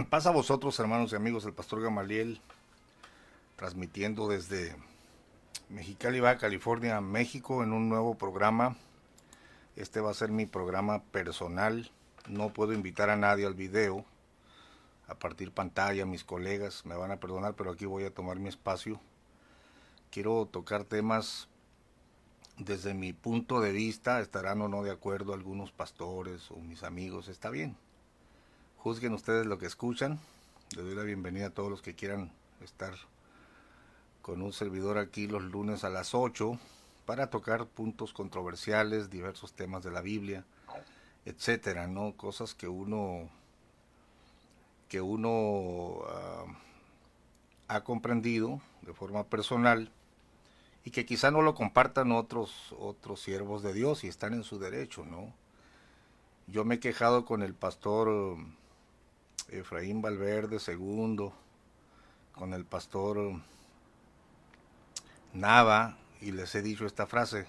Pasa a vosotros, hermanos y amigos, el pastor Gamaliel, transmitiendo desde Mexicali, Baja California, México, en un nuevo programa. Este va a ser mi programa personal. No puedo invitar a nadie al video, a partir pantalla. Mis colegas me van a perdonar, pero aquí voy a tomar mi espacio. Quiero tocar temas desde mi punto de vista. Estarán o no de acuerdo algunos pastores o mis amigos, está bien. Juzguen ustedes lo que escuchan. Les doy la bienvenida a todos los que quieran estar con un servidor aquí los lunes a las 8 para tocar puntos controversiales, diversos temas de la Biblia, etcétera, ¿no? Cosas que uno ha comprendido de forma personal y que quizá no lo compartan otros siervos de Dios y están en su derecho, ¿no? Yo me he quejado con el pastor Efraín Valverde II, con el pastor Nava, y les he dicho esta frase: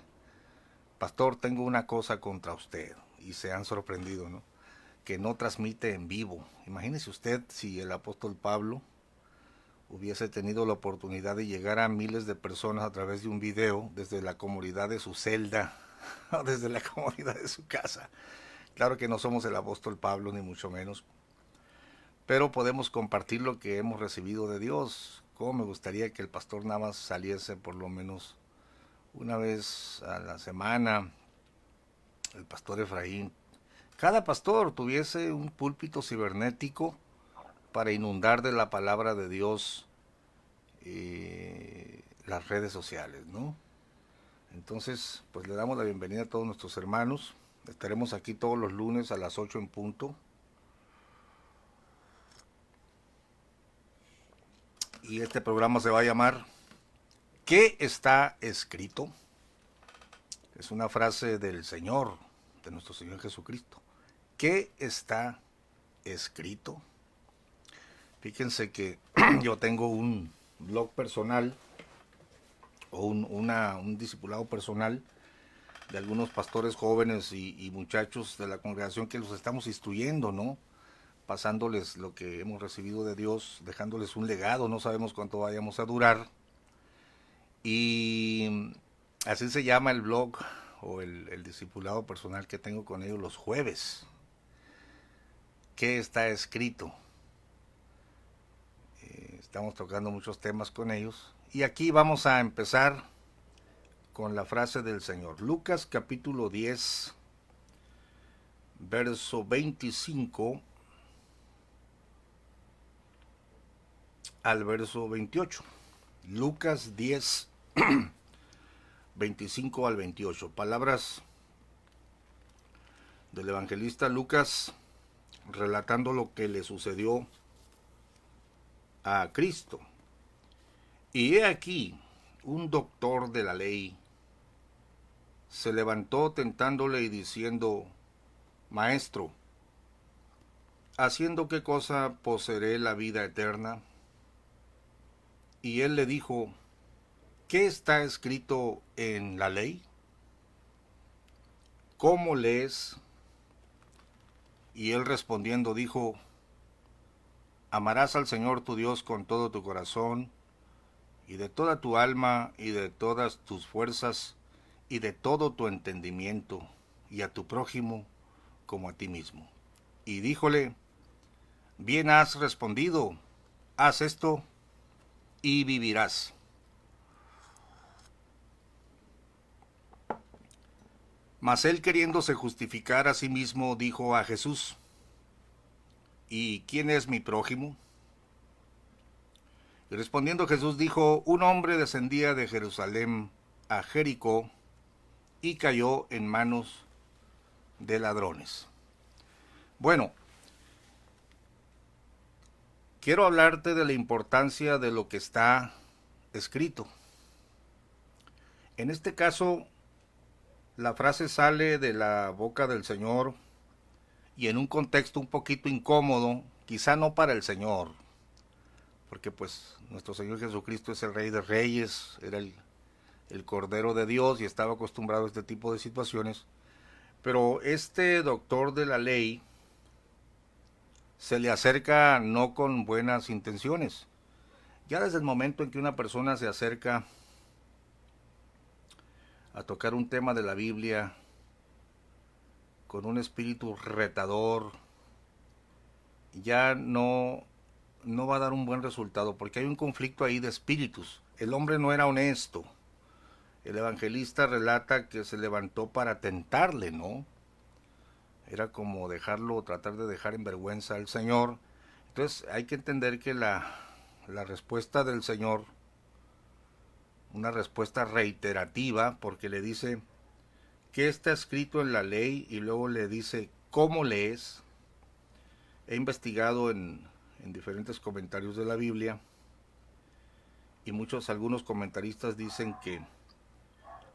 pastor, tengo una cosa contra usted, y se han sorprendido, ¿no? Que no transmite en vivo. Imagínese usted si el apóstol Pablo hubiese tenido la oportunidad de llegar a miles de personas a través de un video desde la comodidad de su celda o desde la comodidad de su casa. Claro que no somos el apóstol Pablo, ni mucho menos, pero podemos compartir lo que hemos recibido de Dios. Como me gustaría que el pastor Navas saliese por lo menos una vez a la semana, el pastor Efraín. Cada pastor tuviese un púlpito cibernético para inundar de la palabra de Dios las redes sociales, ¿no? Entonces, pues le damos la bienvenida a todos nuestros hermanos. Estaremos aquí todos los lunes a las 8 en punto. Y este programa se va a llamar ¿Qué está escrito? Es una frase del Señor, de nuestro Señor Jesucristo. ¿Qué está escrito? Fíjense que yo tengo un blog personal o un discipulado personal de algunos pastores jóvenes y muchachos de la congregación que los estamos instruyendo, ¿no? Pasándoles lo que hemos recibido de Dios, dejándoles un legado, no sabemos cuánto vayamos a durar. Y así se llama el blog o el discipulado personal que tengo con ellos los jueves. ¿Qué está escrito? Estamos tocando muchos temas con ellos. Y aquí vamos a empezar con la frase del Señor. Lucas capítulo 10, verso 25 al verso 28. Lucas 10, 25 al 28. Palabras del evangelista Lucas relatando lo que le sucedió a Cristo. Y he aquí, un doctor de la ley se levantó tentándole y diciendo: Maestro, ¿haciendo qué cosa poseeré la vida eterna? Y él le dijo: ¿qué está escrito en la ley? ¿Cómo lees? Y él respondiendo dijo: amarás al Señor tu Dios con todo tu corazón, y de toda tu alma, y de todas tus fuerzas, y de todo tu entendimiento, y a tu prójimo como a ti mismo. Y díjole: bien has respondido, haz esto y vivirás. Mas él, queriéndose justificar a sí mismo, dijo a Jesús: ¿y quién es mi prójimo? Y respondiendo Jesús dijo: un hombre descendía de Jerusalén a Jericó y cayó en manos de ladrones. Bueno, quiero hablarte de la importancia de lo que está escrito. En este caso, la frase sale de la boca del Señor y en un contexto un poquito incómodo, quizá no para el Señor, porque pues nuestro Señor Jesucristo es el Rey de Reyes, era el Cordero de Dios y estaba acostumbrado a este tipo de situaciones. Pero este doctor de la ley se le acerca no con buenas intenciones. Ya desde el momento en que una persona se acerca a tocar un tema de la Biblia con un espíritu retador, ya no va a dar un buen resultado, porque hay un conflicto ahí de espíritus. El hombre no era honesto. El evangelista relata que se levantó para tentarle, ¿no? Era como dejarlo, tratar de dejar en vergüenza al Señor. Entonces hay que entender que la respuesta del Señor, una respuesta reiterativa, porque le dice, ¿qué está escrito en la ley? Y luego le dice, ¿cómo lees? He investigado en diferentes comentarios de la Biblia y algunos comentaristas dicen que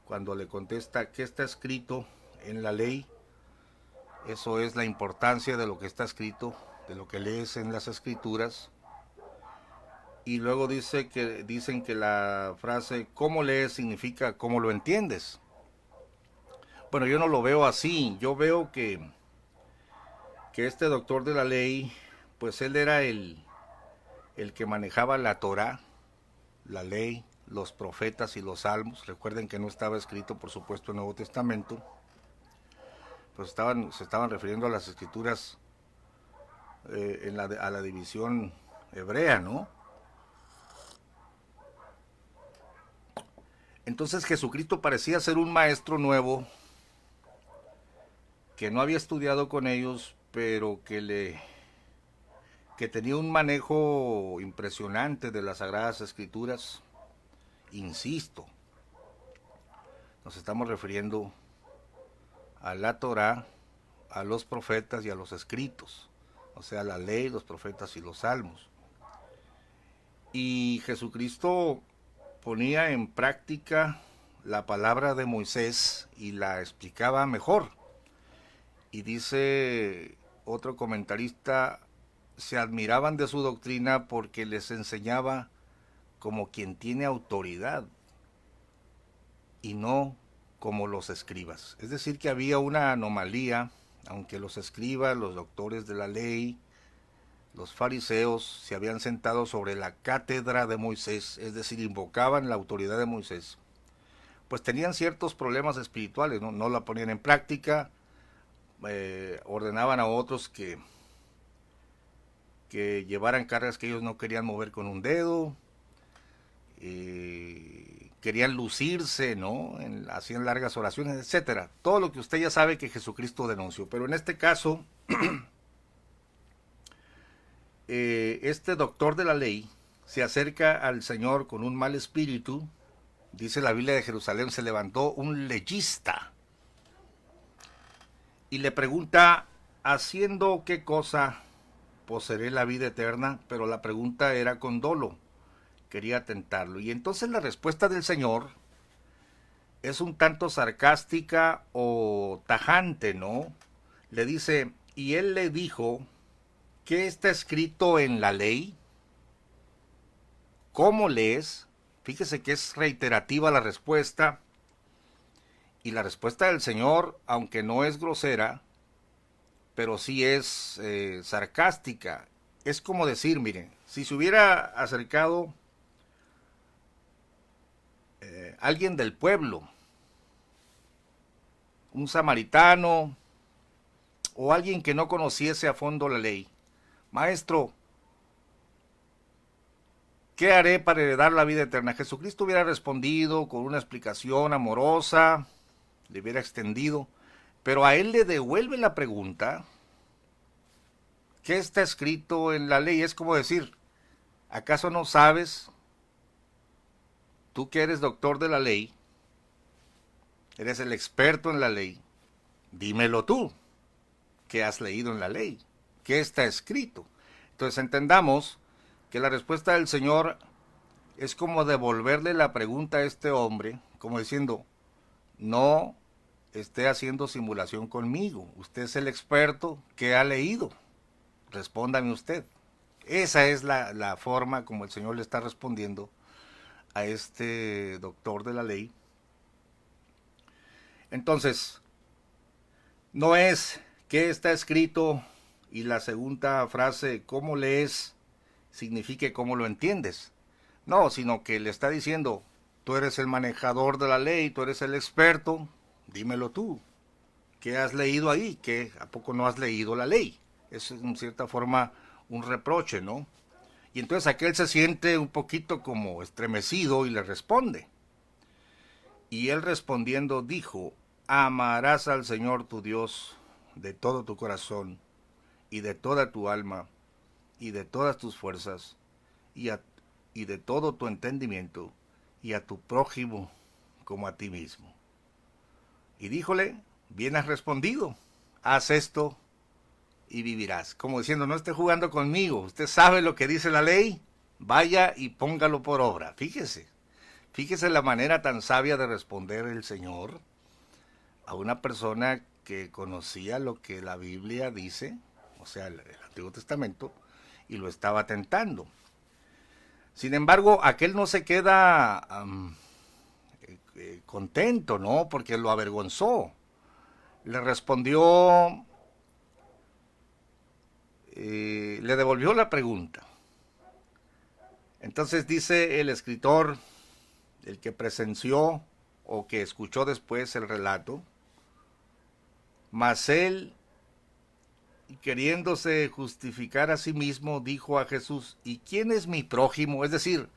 cuando le contesta qué está escrito en la ley, eso es la importancia de lo que está escrito, de lo que lees en las escrituras. Y luego dicen que la frase cómo lees significa cómo lo entiendes. Bueno, yo no lo veo así. Yo veo que este doctor de la ley, pues él era el que manejaba la Torá, la ley, los profetas y los salmos. Recuerden que no estaba escrito, por supuesto, el Nuevo Testamento. Pues se estaban refiriendo a las escrituras a la división hebrea, ¿no? Entonces Jesucristo parecía ser un maestro nuevo que no había estudiado con ellos, pero que tenía un manejo impresionante de las Sagradas Escrituras. Insisto, nos estamos refiriendo a la Torá, a los profetas y a los escritos, o sea, la ley, los profetas y los salmos. Y Jesucristo ponía en práctica la palabra de Moisés y la explicaba mejor. Y dice otro comentarista, se admiraban de su doctrina porque les enseñaba como quien tiene autoridad y no como los escribas. Es decir, que había una anomalía, aunque los escribas, los doctores de la ley, los fariseos se habían sentado sobre la cátedra de Moisés, es decir, invocaban la autoridad de Moisés, pues tenían ciertos problemas espirituales, no la ponían en práctica, ordenaban a otros que llevaran cargas que ellos no querían mover con un dedo, querían lucirse, ¿no? Hacían largas oraciones, etcétera. Todo lo que usted ya sabe que Jesucristo denunció. Pero en este caso, este doctor de la ley se acerca al Señor con un mal espíritu. Dice la Biblia de Jerusalén, se levantó un leyista y le pregunta, ¿haciendo qué cosa poseeré la vida eterna? Pero la pregunta era con dolo, quería tentarlo. Y entonces la respuesta del Señor es un tanto sarcástica o tajante, ¿no? Le dice, y él le dijo, ¿qué está escrito en la ley? ¿Cómo lees? Fíjese que es reiterativa la respuesta. Y la respuesta del Señor, aunque no es grosera, pero sí es sarcástica. Es como decir, miren, si se hubiera acercado alguien del pueblo, un samaritano o alguien que no conociese a fondo la ley, maestro, ¿qué haré para heredar la vida eterna? Jesucristo hubiera respondido con una explicación amorosa, le hubiera extendido, pero a él le devuelve la pregunta, ¿qué está escrito en la ley? Es como decir, ¿acaso no sabes, tú que eres doctor de la ley, eres el experto en la ley, dímelo tú, ¿qué has leído en la ley? ¿Qué está escrito? Entonces entendamos que la respuesta del Señor es como devolverle la pregunta a este hombre, como diciendo, no esté haciendo simulación conmigo, usted es el experto, ¿qué ha leído? Respóndame usted. Esa es la forma como el Señor le está respondiendo a este doctor de la ley. Entonces, no es qué está escrito y la segunda frase, ¿cómo lees?, signifique cómo lo entiendes. No, sino que le está diciendo, tú eres el manejador de la ley, tú eres el experto, dímelo tú. ¿Qué has leído ahí? ¿Qué? ¿A poco no has leído la ley? Es en cierta forma un reproche, ¿no? Y entonces aquel se siente un poquito como estremecido y le responde. Y él respondiendo dijo, amarás al Señor tu Dios de todo tu corazón y de toda tu alma y de todas tus fuerzas y de todo tu entendimiento y a tu prójimo como a ti mismo. Y díjole, bien has respondido, haz esto y vivirás. Como diciendo, no esté jugando conmigo, usted sabe lo que dice la ley, vaya y póngalo por obra. Fíjese la manera tan sabia de responder el Señor a una persona que conocía lo que la Biblia dice, o sea, el Antiguo Testamento, y lo estaba tentando. Sin embargo, aquel no se queda contento, ¿no? Porque lo avergonzó. Le respondió, le devolvió la pregunta. Entonces dice el escritor, el que presenció o que escuchó después el relato, mas él, queriéndose justificar a sí mismo, dijo a Jesús, ¿y quién es mi prójimo? Es decir,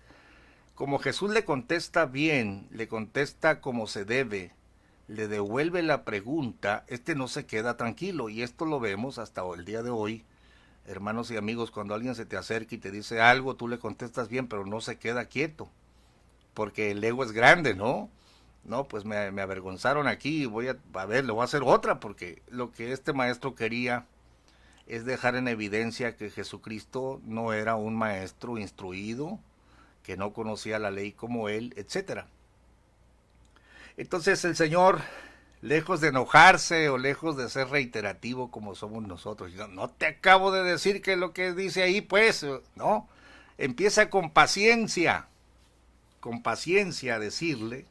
como Jesús le contesta bien, le contesta como se debe, le devuelve la pregunta, no se queda tranquilo. Y esto lo vemos hasta el día de hoy, hermanos y amigos, cuando alguien se te acerca y te dice algo, tú le contestas bien, pero no se queda quieto, porque el ego es grande, ¿no? No, pues me avergonzaron aquí, voy a ver, le voy a hacer otra, porque lo que este maestro quería es dejar en evidencia que Jesucristo no era un maestro instruido, que no conocía la ley como él, etcétera. Entonces el Señor, lejos de enojarse o lejos de ser reiterativo como somos nosotros, no te acabo de decir que lo que dice ahí, pues, no, empieza con paciencia a decirle.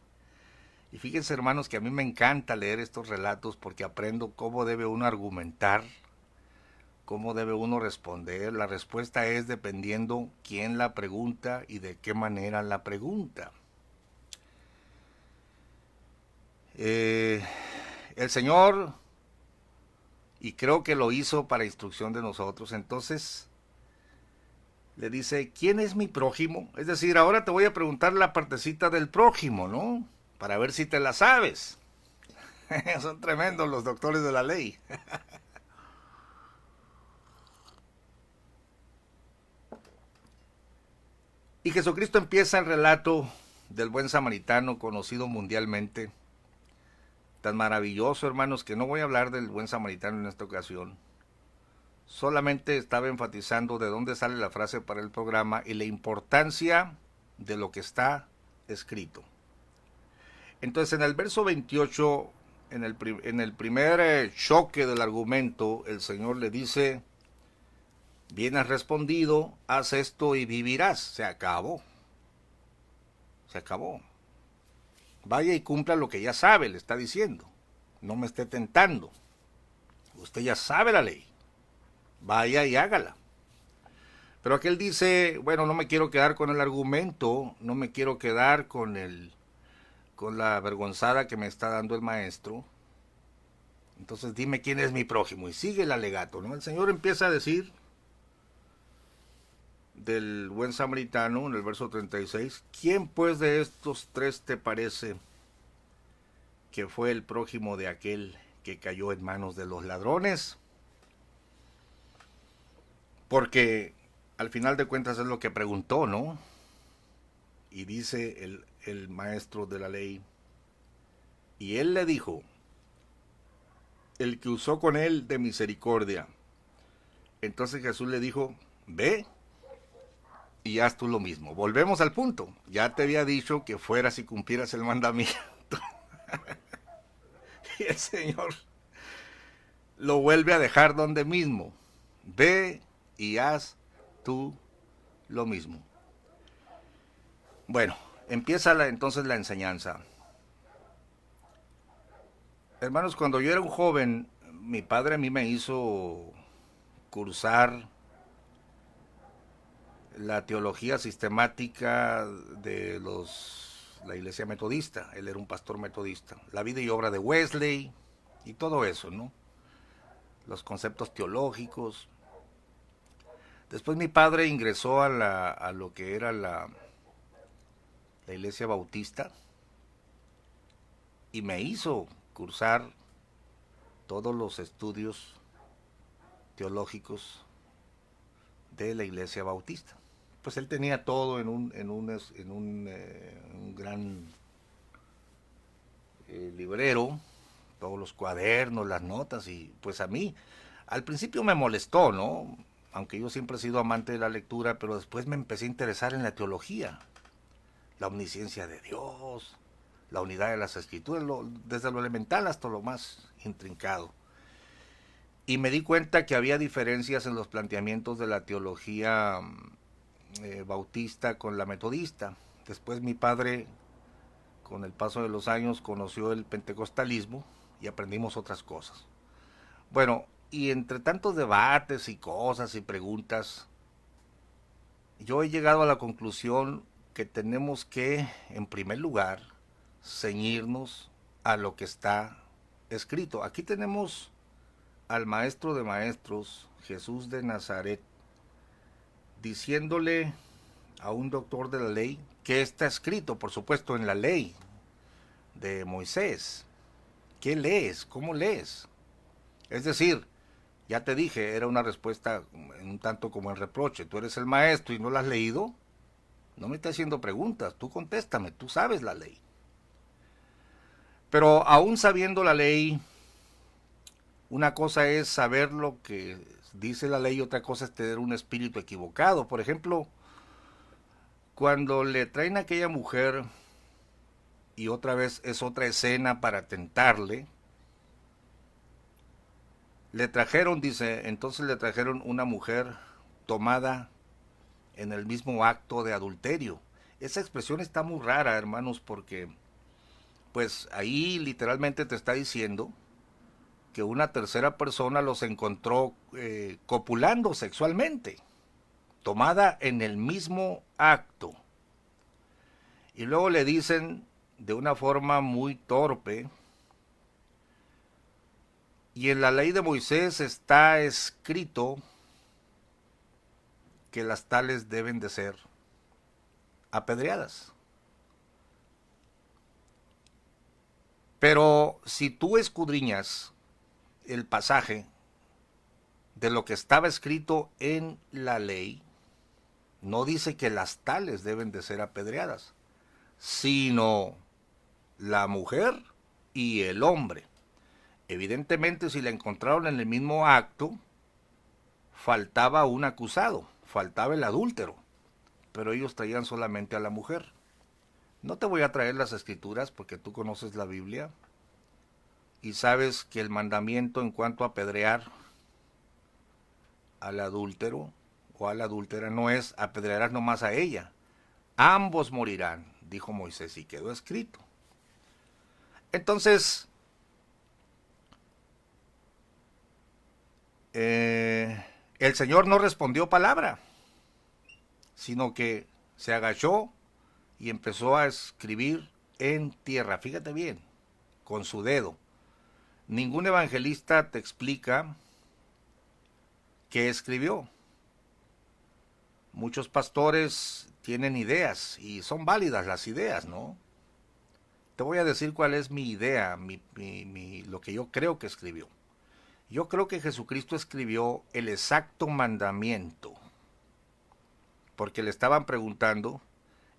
Y fíjense, hermanos, que a mí me encanta leer estos relatos porque aprendo cómo debe uno argumentar, cómo debe uno responder. La respuesta es dependiendo quién la pregunta y de qué manera la pregunta. El Señor, y creo que lo hizo para instrucción de nosotros, entonces le dice, ¿quién es mi prójimo? Es decir, ahora te voy a preguntar la partecita del prójimo, ¿no? Para ver si te la sabes. Son tremendos los doctores de la ley. Y Jesucristo empieza el relato del buen samaritano, conocido mundialmente, tan maravilloso, hermanos, que no voy a hablar del buen samaritano en esta ocasión. Solamente estaba enfatizando de dónde sale la frase para el programa y la importancia de lo que está escrito. Entonces, en el verso 28, en el primer choque del argumento, el Señor le dice, bien has respondido, haz esto y vivirás. Se acabó. Se acabó. Vaya y cumpla lo que ya sabe, le está diciendo. No me esté tentando. Usted ya sabe la ley. Vaya y hágala. Pero aquel dice, bueno, no me quiero quedar con el argumento, no me quiero quedar con la avergonzada que me está dando el maestro. Entonces dime quién es mi prójimo. Y sigue el alegato, ¿no? El Señor empieza a decir del buen samaritano en el verso 36, ¿quién pues de estos tres te parece que fue el prójimo de aquel que cayó en manos de los ladrones? Porque al final de cuentas es lo que preguntó, ¿no? Y dice el maestro de la ley, y él le dijo, el que usó con él de misericordia. Entonces Jesús le dijo, ve y haz tú lo mismo. Volvemos al punto. Ya te había dicho que fueras y cumplieras el mandamiento. Y el Señor lo vuelve a dejar donde mismo. Ve y haz tú lo mismo. Bueno, empieza entonces la enseñanza. Hermanos, cuando yo era un joven, mi padre a mí me hizo cursar la teología sistemática de la iglesia metodista. Él era un pastor metodista. La vida y obra de Wesley y todo eso, ¿no? Los conceptos teológicos. Después mi padre ingresó a lo que era la iglesia bautista y me hizo cursar todos los estudios teológicos de la iglesia bautista. Pues él tenía todo en un gran librero, todos los cuadernos, las notas, y pues a mí al principio me molestó, ¿no? Aunque yo siempre he sido amante de la lectura, pero después me empecé a interesar en la teología, la omnisciencia de Dios, la unidad de las escrituras, desde lo elemental hasta lo más intrincado. Y me di cuenta que había diferencias en los planteamientos de la teología bautista con la metodista. Después mi padre, con el paso de los años, conoció el pentecostalismo y aprendimos otras cosas. Bueno, y entre tantos debates y cosas y preguntas, yo he llegado a la conclusión que tenemos que, en primer lugar, ceñirnos a lo que está escrito. Aquí tenemos al maestro de maestros, Jesús de Nazaret, diciéndole a un doctor de la ley que está escrito, por supuesto, en la ley de Moisés. ¿Qué lees? ¿Cómo lees? Es decir, ya te dije, era una respuesta un tanto como el reproche. Tú eres el maestro y no la has leído. No me estás haciendo preguntas, tú contéstame, tú sabes la ley. Pero aún sabiendo la ley, una cosa es saber lo que dice la ley y otra cosa es tener un espíritu equivocado. Por ejemplo, cuando le traen a aquella mujer, y otra vez es otra escena para tentarle, le trajeron, dice, entonces le trajeron una mujer tomada en el mismo acto de adulterio. Esa expresión está muy rara, hermanos, porque pues ahí literalmente te está diciendo que una tercera persona los encontró copulando sexualmente, tomada en el mismo acto. Y luego le dicen de una forma muy torpe, y en la ley de Moisés está escrito que las tales deben de ser apedreadas. Pero si tú escudriñas el pasaje de lo que estaba escrito en la ley, no dice que las tales deben de ser apedreadas, sino la mujer y el hombre. Evidentemente, si la encontraron en el mismo acto, faltaba un acusado, faltaba el adúltero, pero ellos traían solamente a la mujer. No te voy a traer las escrituras porque tú conoces la Biblia y sabes que el mandamiento en cuanto a apedrear al adúltero o a la adúltera no es apedrearás nomás a ella. Ambos morirán, dijo Moisés, y quedó escrito. Entonces, el Señor no respondió palabra, sino que se agachó y empezó a escribir en tierra. Fíjate bien, con su dedo. Ningún evangelista te explica qué escribió. Muchos pastores tienen ideas y son válidas las ideas, ¿no? Te voy a decir cuál es mi idea, lo que yo creo que escribió. Yo creo que Jesucristo escribió el exacto mandamiento, porque le estaban preguntando,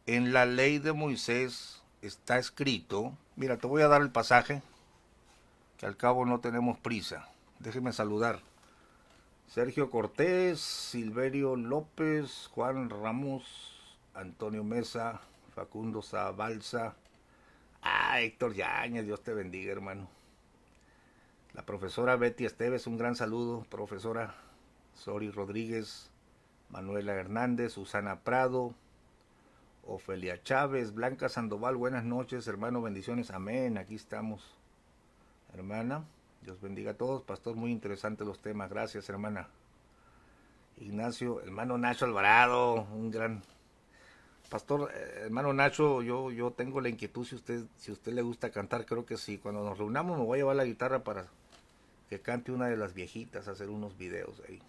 en la ley de Moisés está escrito, mira, te voy a dar el pasaje, que al cabo no tenemos prisa. Déjeme saludar. Sergio Cortés, Silverio López, Juan Ramos, Antonio Mesa, Facundo Zabalza, Héctor Yáñez, Dios te bendiga, hermano. La profesora Betty Esteves, un gran saludo, profesora. Sori Rodríguez, Manuela Hernández, Susana Prado, Ofelia Chávez, Blanca Sandoval, buenas noches, hermano, bendiciones, amén, aquí estamos, hermana, Dios bendiga a todos, pastor, muy interesante los temas, gracias, hermana. Ignacio, hermano Nacho Alvarado, un gran pastor. Hermano Nacho, yo tengo la inquietud, si usted le gusta cantar, creo que sí. Cuando nos reunamos me voy a llevar la guitarra para que cante una de las viejitas, hacer unos videos ahí.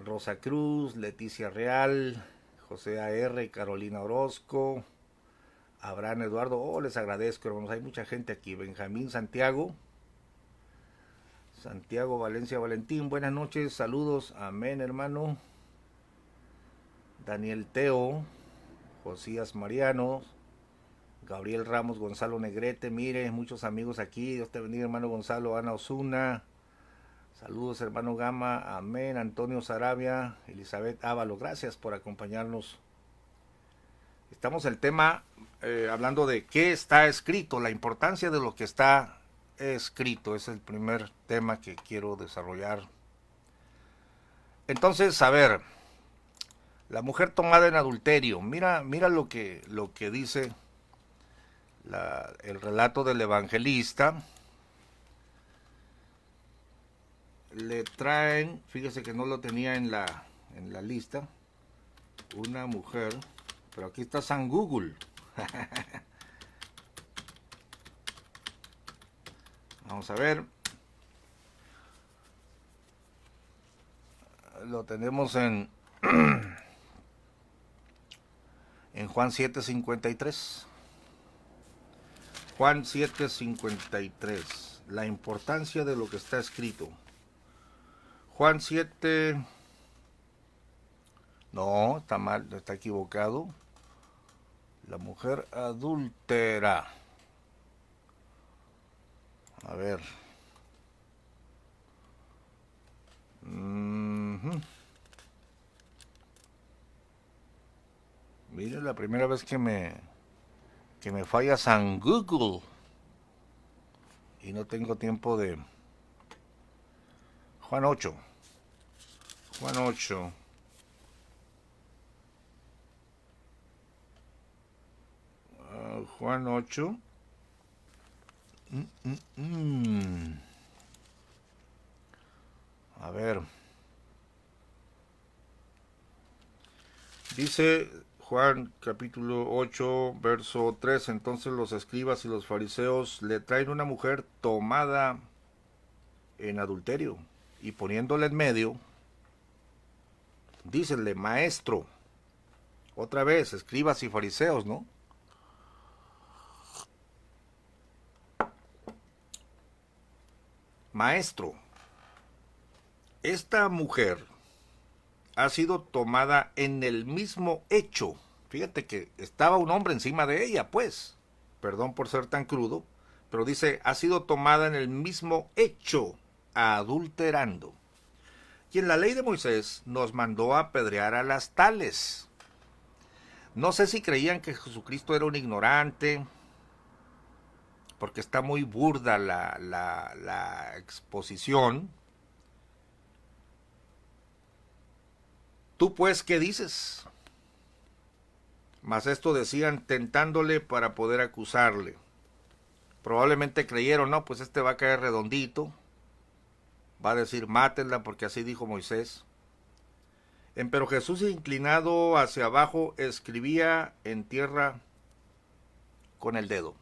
Rosa Cruz, Leticia Real, José A.R., Carolina Orozco, Abraham Eduardo. Oh, les agradezco, hermanos. Hay mucha gente aquí. Benjamín Santiago, Santiago Valencia Valentín. Buenas noches, saludos. Amén, hermano. Daniel Teo, Josías Mariano, Gabriel Ramos, Gonzalo Negrete. Mire, muchos amigos aquí. Dios te bendiga, hermano Gonzalo. Ana Osuna. Saludos, hermano Gama. Amén. Antonio Sarabia. Elizabeth Ávalo. Gracias por acompañarnos. Estamos el tema hablando de qué está escrito, la importancia de lo que está escrito. Es el primer tema que quiero desarrollar. Entonces, a ver, la mujer tomada en adulterio. Mira lo que dice el relato del evangelista. Le traen, fíjese que no lo tenía en la lista, una mujer, pero aquí está San Google. Vamos a ver. Lo tenemos en Juan 7:53. Juan 7:53. La importancia de lo que está escrito. Juan 7. No, está mal, está equivocado. La mujer adúltera. A ver. Mire, la primera vez que me falla San Google. Y no tengo tiempo de... Juan 8. Juan 8. Juan 8. A ver. Dice Juan capítulo 8, verso 3. Entonces los escribas y los fariseos le traen una mujer tomada en adulterio. Y poniéndole en medio, dícenle, maestro. Otra vez, escribas y fariseos, ¿no? Maestro, esta mujer ha sido tomada en el mismo hecho. Fíjate que estaba un hombre encima de ella, pues. Perdón por ser tan crudo, pero dice, ha sido tomada en el mismo hecho, adulterando. Y en la ley de Moisés nos mandó a apedrear a las tales. No sé si creían que Jesucristo era un ignorante, porque está muy burda la exposición. ¿Tú pues qué dices? Mas esto decían tentándole para poder acusarle. Probablemente creyeron, no, pues este va a caer redondito. Va a decir, mátenla porque así dijo Moisés. Pero Jesús, inclinado hacia abajo, escribía en tierra con el dedo.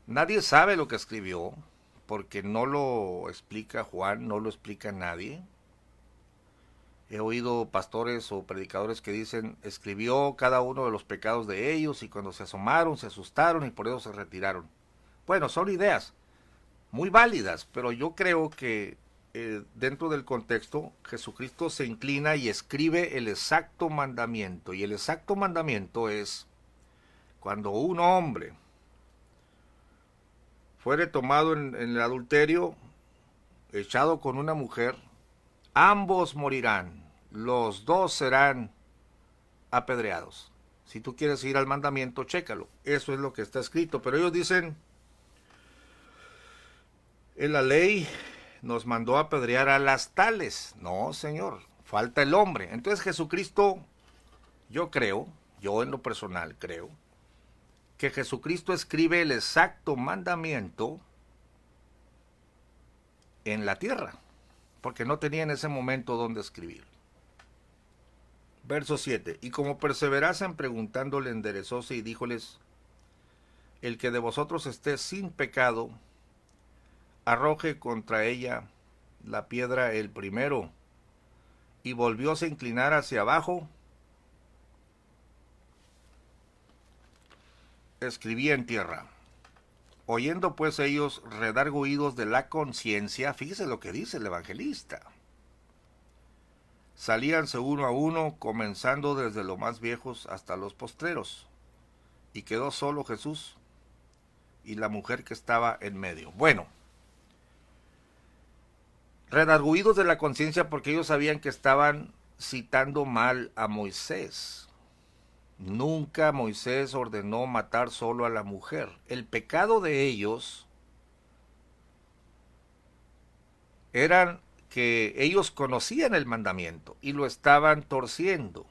Nadie sabe lo que escribió, porque no lo explica Juan, no lo explica nadie. He oído pastores o predicadores que dicen, escribió cada uno de los pecados de ellos y cuando se asomaron se asustaron y por eso se retiraron. Bueno, son ideas muy válidas, pero yo creo que dentro del contexto Jesucristo se inclina y escribe el exacto mandamiento. Y el exacto mandamiento es, cuando un hombre fuere tomado en el adulterio, echado con una mujer, ambos morirán, los dos serán apedreados. Si tú quieres ir al mandamiento, chécalo. Eso es lo que está escrito. Pero ellos dicen, en la ley nos mandó a apedrear a las tales. No, Señor, falta el hombre. Entonces Jesucristo, yo en lo personal creo, que Jesucristo escribe el exacto mandamiento en la tierra. porque no tenía en ese momento dónde escribir. Verso 7. Y como perseverasen preguntándole, enderezóse y díjoles: el que de vosotros esté sin pecado, arroje contra ella la piedra el primero. Y volvióse a inclinar hacia abajo. Escribía en tierra. Oyendo pues ellos redargüidos de la conciencia, fíjese lo que dice el evangelista. Salíanse uno a uno, comenzando desde los más viejos hasta los postreros. Y quedó solo Jesús y la mujer que estaba en medio. Bueno, redargüidos de la conciencia porque ellos sabían que estaban citando mal a Moisés. Nunca Moisés ordenó matar solo a la mujer. El pecado de ellos era que ellos conocían el mandamiento y lo estaban torciendo.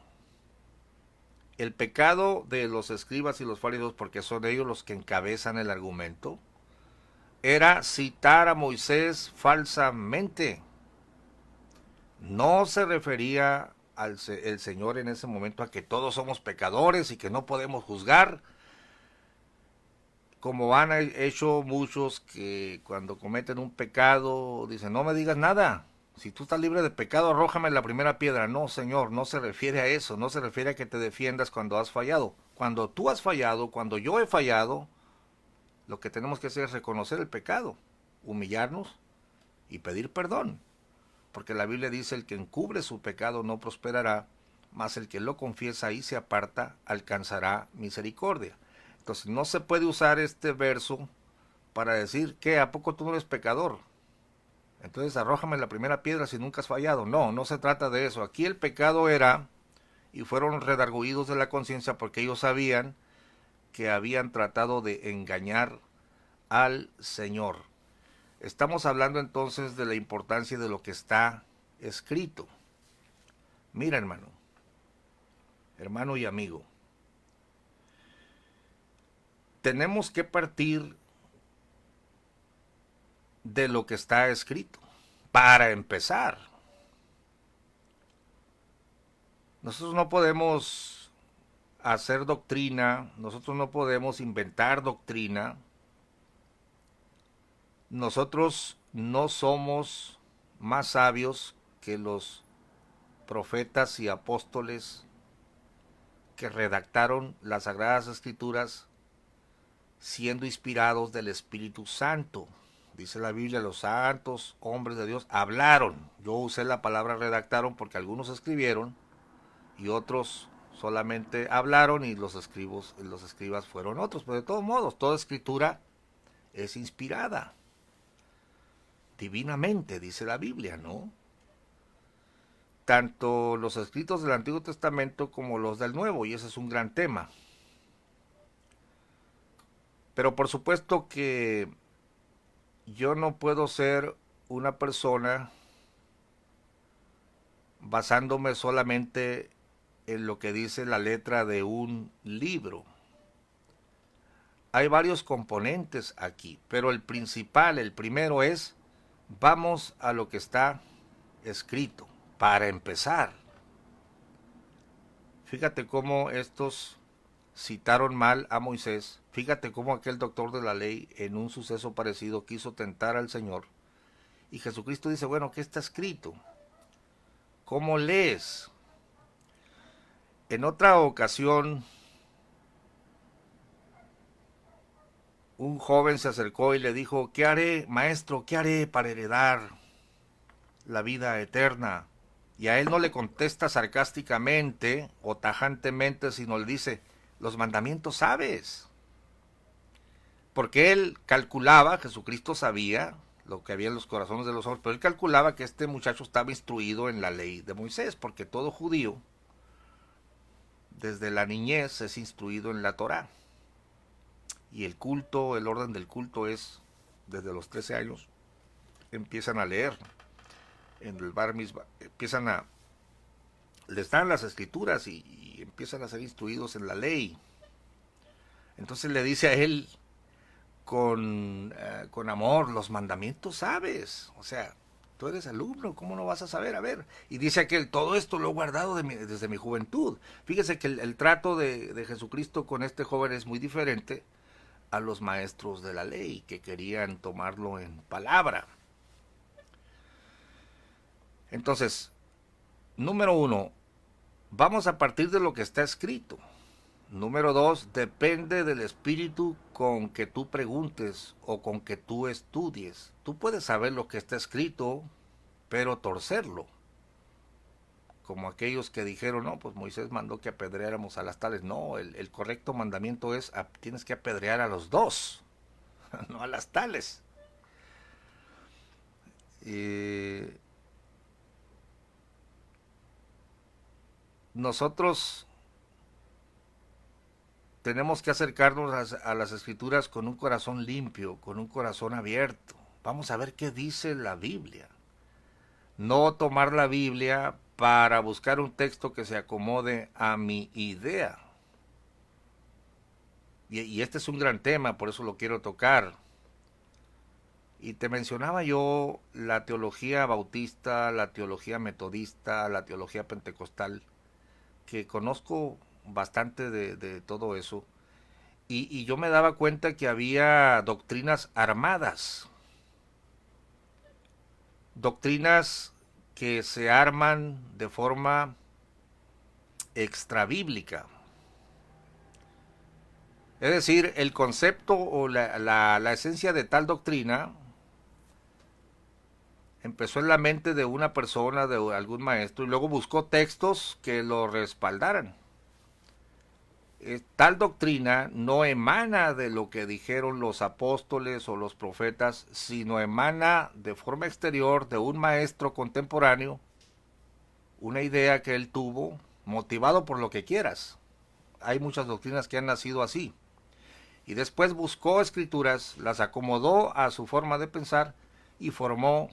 El pecado de los escribas y los fariseos, porque son ellos los que encabezan el argumento, era citar a Moisés falsamente. No se refería el Señor en ese momento a que todos somos pecadores y que no podemos juzgar, como han hecho muchos que cuando cometen un pecado dicen: no me digas nada, si tú estás libre de pecado, arrójame la primera piedra. No, Señor, no se refiere a eso, no se refiere a que te defiendas cuando has fallado. Cuando tú has fallado, cuando yo he fallado, lo que tenemos que hacer es reconocer el pecado, humillarnos y pedir perdón. Porque la Biblia dice: el que encubre su pecado no prosperará, mas el que lo confiesa y se aparta alcanzará misericordia. Entonces no se puede usar este verso para decir que ¿a poco tú no eres pecador? Entonces arrójame la primera piedra si nunca has fallado. No, no se trata de eso. Aquí el pecado era, y fueron redargüidos de la conciencia porque ellos sabían que habían tratado de engañar al Señor. Estamos hablando entonces de la importancia de lo que está escrito. Mira, hermano y amigo, tenemos que partir de lo que está escrito. Para empezar, nosotros no podemos hacer doctrina, nosotros no podemos inventar doctrina. Nosotros no somos más sabios que los profetas y apóstoles que redactaron las Sagradas Escrituras siendo inspirados del Espíritu Santo. Dice la Biblia: los santos hombres de Dios hablaron. Yo usé la palabra redactaron porque algunos escribieron y otros solamente hablaron, y los escribas fueron otros. Pero de todos modos, toda escritura es inspirada divinamente, dice la Biblia, ¿no? Tanto los escritos del Antiguo Testamento como los del Nuevo, y ese es un gran tema. Pero por supuesto que yo no puedo ser una persona basándome solamente en lo que dice la letra de un libro. Hay varios componentes aquí, pero el principal, el primero es: vamos a lo que está escrito. Para empezar, fíjate cómo estos citaron mal a Moisés. Fíjate cómo aquel doctor de la ley en un suceso parecido quiso tentar al Señor. Y Jesucristo dice: bueno, ¿qué está escrito? ¿Cómo lees? En otra ocasión, un joven se acercó y le dijo: ¿qué haré, maestro? ¿Qué haré para heredar la vida eterna? Y a él no le contesta sarcásticamente o tajantemente, sino le dice: los mandamientos sabes. Porque él calculaba, Jesucristo sabía lo que había en los corazones de los hombres, pero él calculaba que este muchacho estaba instruido en la ley de Moisés, porque todo judío desde la niñez es instruido en la Torá. Y el culto, el orden del culto es desde los 13 años, empiezan a leer en el bar mitzvah, les dan las escrituras y empiezan a ser instruidos en la ley. Entonces le dice a él con amor: los mandamientos sabes. O sea, tú eres alumno, ¿cómo no vas a saber? A ver. Y dice aquel, todo esto lo he guardado desde mi juventud. Fíjese que el trato de Jesucristo con este joven es muy diferente a los maestros de la ley que querían tomarlo en palabra. Entonces, número 1, vamos a partir de lo que está escrito. Número 2, depende del espíritu con que tú preguntes o con que tú estudies. Tú puedes saber lo que está escrito, pero torcerlo. Como aquellos que dijeron, no, pues Moisés mandó que apedreáramos a las tales. No, el correcto mandamiento es, tienes que apedrear a los dos, no a las tales. Nosotros tenemos que acercarnos a las escrituras con un corazón limpio, con un corazón abierto. Vamos a ver qué dice la Biblia. No tomar la Biblia para buscar un texto que se acomode a mi idea. Y este es un gran tema, por eso lo quiero tocar. Y te mencionaba yo la teología bautista, la teología metodista, la teología pentecostal, que conozco bastante de todo eso. Y yo me daba cuenta que había doctrinas armadas, doctrinas que se arman de forma extrabíblica. Es decir, el concepto o la esencia de tal doctrina empezó en la mente de una persona, de algún maestro, y luego buscó textos que lo respaldaran. Tal doctrina no emana de lo que dijeron los apóstoles o los profetas, sino emana de forma exterior de un maestro contemporáneo, una idea que él tuvo, motivado por lo que quieras. Hay muchas doctrinas que han nacido así. Y después buscó escrituras, las acomodó a su forma de pensar y formó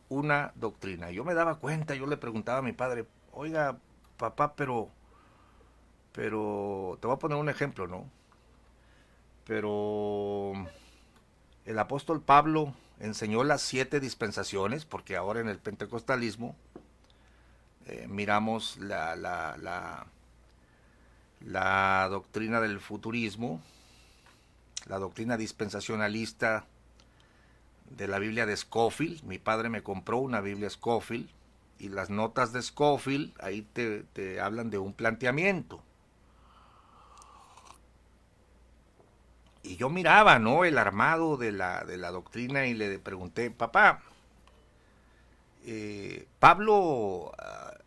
una doctrina. Yo me daba cuenta, yo le preguntaba a mi padre, oiga, papá, pero te voy a poner un ejemplo, ¿no? Pero el apóstol Pablo enseñó las 7 dispensaciones, porque ahora en el pentecostalismo miramos la doctrina del futurismo, la doctrina dispensacionalista de la Biblia de Scofield. Mi padre me compró una Biblia Scofield, y las notas de Scofield ahí te hablan de un planteamiento. Y yo miraba, ¿no?, el armado de la doctrina, y le pregunté, papá, Pablo,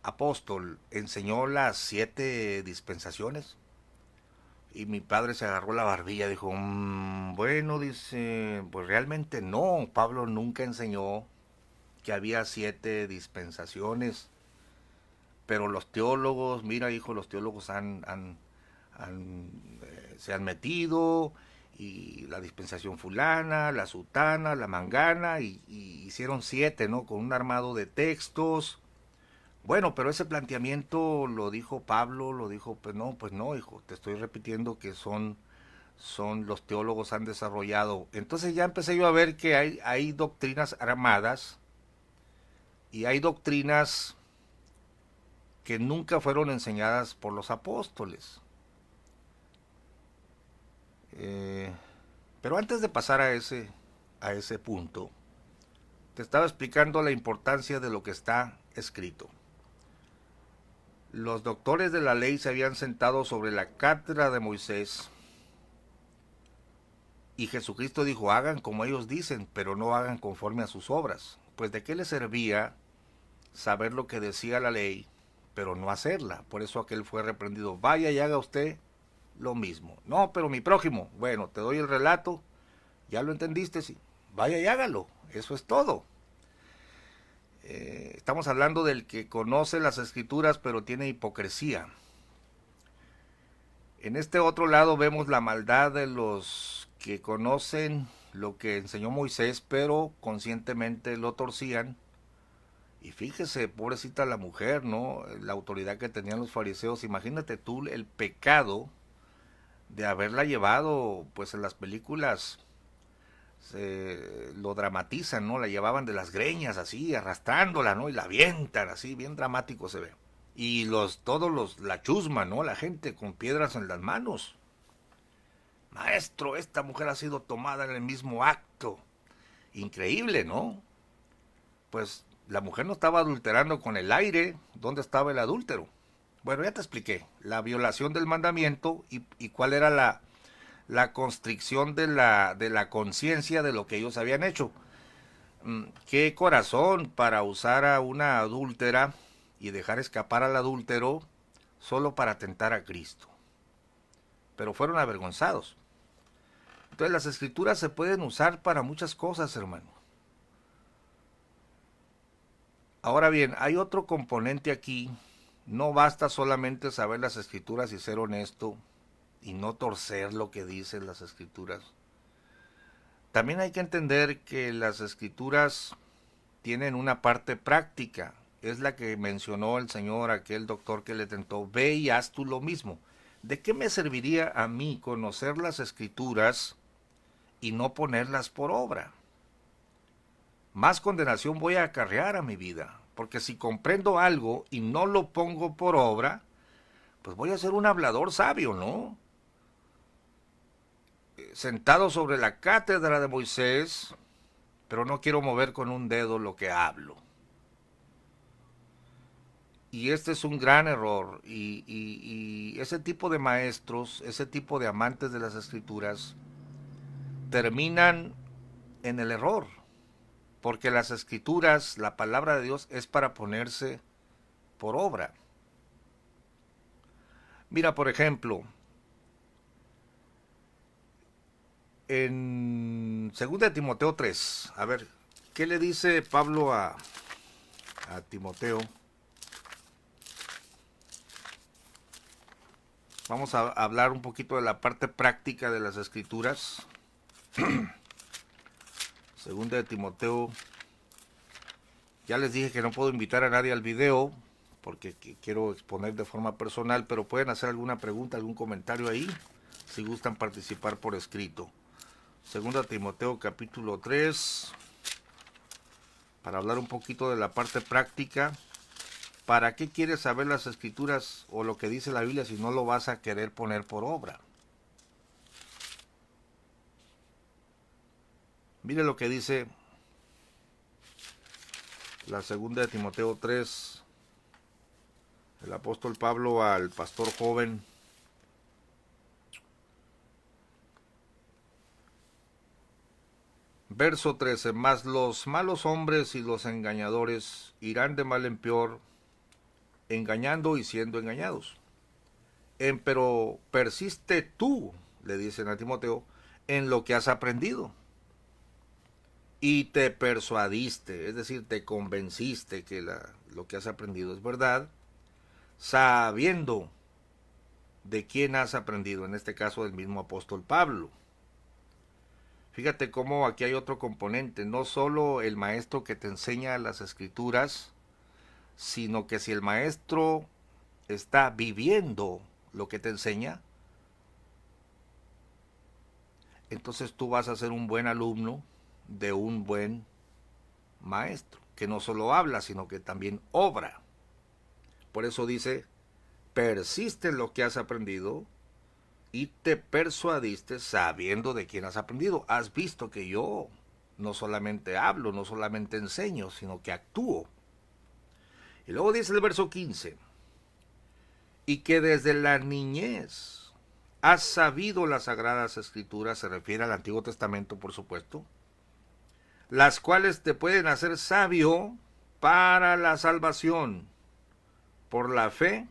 apóstol, enseñó las 7 dispensaciones. Y mi padre se agarró la barbilla, dijo, bueno, dice, pues realmente no, Pablo nunca enseñó que había 7 dispensaciones, pero los teólogos, mira hijo, los teólogos se han metido, y la dispensación fulana, la sutana, la mangana, y hicieron 7, ¿no?, con un armado de textos. Bueno, pero ese planteamiento lo dijo Pablo, lo dijo, pues no, hijo, te estoy repitiendo que son los teólogos han desarrollado. Entonces ya empecé yo a ver que hay doctrinas armadas, y hay doctrinas que nunca fueron enseñadas por los apóstoles. Pero antes de pasar a ese punto, te estaba explicando la importancia de lo que está escrito. Los doctores de la ley se habían sentado sobre la cátedra de Moisés, y Jesucristo dijo, hagan como ellos dicen, pero no hagan conforme a sus obras. Pues de qué les servía saber lo que decía la ley, pero no hacerla. Por eso aquel fue reprendido, vaya y haga usted lo mismo. No, pero mi prójimo, bueno, te doy el relato, ya lo entendiste, sí, vaya y hágalo, eso es todo. Estamos hablando del que conoce las escrituras pero tiene hipocresía. En este otro lado vemos la maldad de los que conocen lo que enseñó Moisés, pero conscientemente lo torcían. Y fíjese, pobrecita la mujer, ¿no?, la autoridad que tenían los fariseos. Imagínate tú el pecado de haberla llevado, pues en las películas lo dramatizan, ¿no? La llevaban de las greñas así, arrastrándola, ¿no? Y la avientan así, bien dramático se ve. Y la chusma, ¿no? La gente con piedras en las manos. Maestro, esta mujer ha sido tomada en el mismo acto. Increíble, ¿no? Pues la mujer no estaba adulterando con el aire. ¿Dónde estaba el adúltero? Bueno, ya te expliqué. La violación del mandamiento y cuál era la constricción de la conciencia de lo que ellos habían hecho. Qué corazón para usar a una adúltera y dejar escapar al adúltero solo para tentar a Cristo. Pero fueron avergonzados. Entonces las escrituras se pueden usar para muchas cosas, hermano. Ahora bien, hay otro componente aquí. No basta solamente saber las escrituras y ser honesto y no torcer lo que dicen las escrituras. También hay que entender que las escrituras tienen una parte práctica. Es la que mencionó el Señor, aquel doctor que le tentó. Ve y haz tú lo mismo. ¿De qué me serviría a mí conocer las escrituras y no ponerlas por obra? Más condenación voy a acarrear a mi vida. Porque si comprendo algo y no lo pongo por obra, pues voy a ser un hablador sabio, ¿no? Sentado sobre la cátedra de Moisés, pero no quiero mover con un dedo lo que hablo. Y este es un gran error. Y ese tipo de maestros, ese tipo de amantes de las escrituras, terminan en el error. Porque las escrituras, la palabra de Dios, es para ponerse por obra. Mira, por ejemplo, en 2 Timoteo 3, a ver, ¿qué le dice Pablo a Timoteo? Vamos a hablar un poquito de la parte práctica de las escrituras. 2 Timoteo, ya les dije que no puedo invitar a nadie al video, porque quiero exponer de forma personal, pero pueden hacer alguna pregunta, algún comentario ahí, si gustan participar por escrito. 2 Timoteo capítulo 3, para hablar un poquito de la parte práctica. ¿Para qué quieres saber las escrituras o lo que dice la Biblia si no lo vas a querer poner por obra? Mire lo que dice la 2 Timoteo 3, el apóstol Pablo al pastor joven. Verso 13, mas los malos hombres y los engañadores irán de mal en peor, engañando y siendo engañados. Pero persiste tú, le dicen a Timoteo, en lo que has aprendido. Y te persuadiste, es decir, te convenciste que lo que has aprendido es verdad, sabiendo de quién has aprendido, en este caso del mismo apóstol Pablo. Fíjate cómo aquí hay otro componente, no solo el maestro que te enseña las escrituras, sino que si el maestro está viviendo lo que te enseña, entonces tú vas a ser un buen alumno de un buen maestro, que no solo habla, sino que también obra. Por eso dice, persiste en lo que has aprendido y te persuadiste sabiendo de quién has aprendido. Has visto que yo no solamente hablo, no solamente enseño, sino que actúo. Y luego dice el verso 15, y que desde la niñez has sabido las sagradas escrituras, se refiere al Antiguo Testamento, por supuesto, las cuales te pueden hacer sabio para la salvación por la fe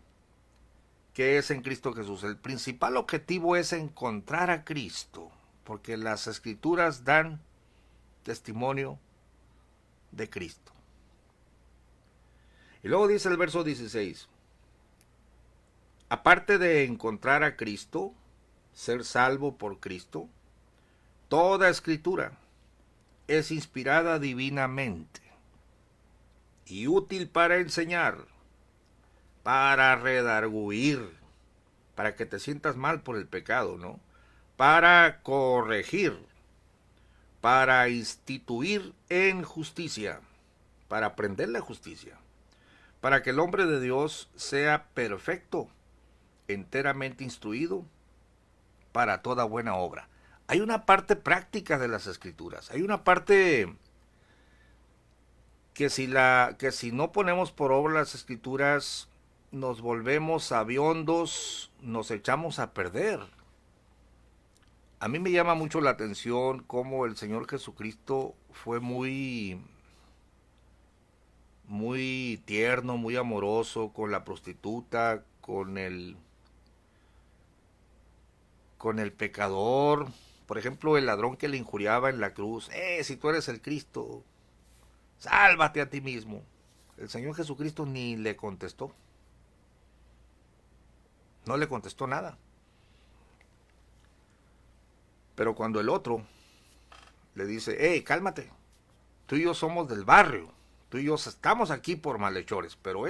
que es en Cristo Jesús. El principal objetivo es encontrar a Cristo, porque las escrituras dan testimonio de Cristo. Y luego dice el verso 16, aparte de encontrar a Cristo, ser salvo por Cristo, toda escritura es inspirada divinamente y útil para enseñar, para redarguir, para que te sientas mal por el pecado, ¿no? Para corregir, para instituir en justicia, para aprender la justicia, para que el hombre de Dios sea perfecto, enteramente instruido para toda buena obra. Hay una parte práctica de las escrituras, hay una parte que si no ponemos por obra las escrituras, nos volvemos sabiondos, nos echamos a perder. A mí me llama mucho la atención cómo el Señor Jesucristo fue muy tierno, muy amoroso con la prostituta, con el pecador. Por ejemplo, el ladrón que le injuriaba en la cruz. Si tú eres el Cristo, sálvate a ti mismo. El Señor Jesucristo ni le contestó. No le contestó nada. Pero cuando el otro le dice, cálmate, tú y yo somos del barrio, tú y yo estamos aquí por malhechores, pero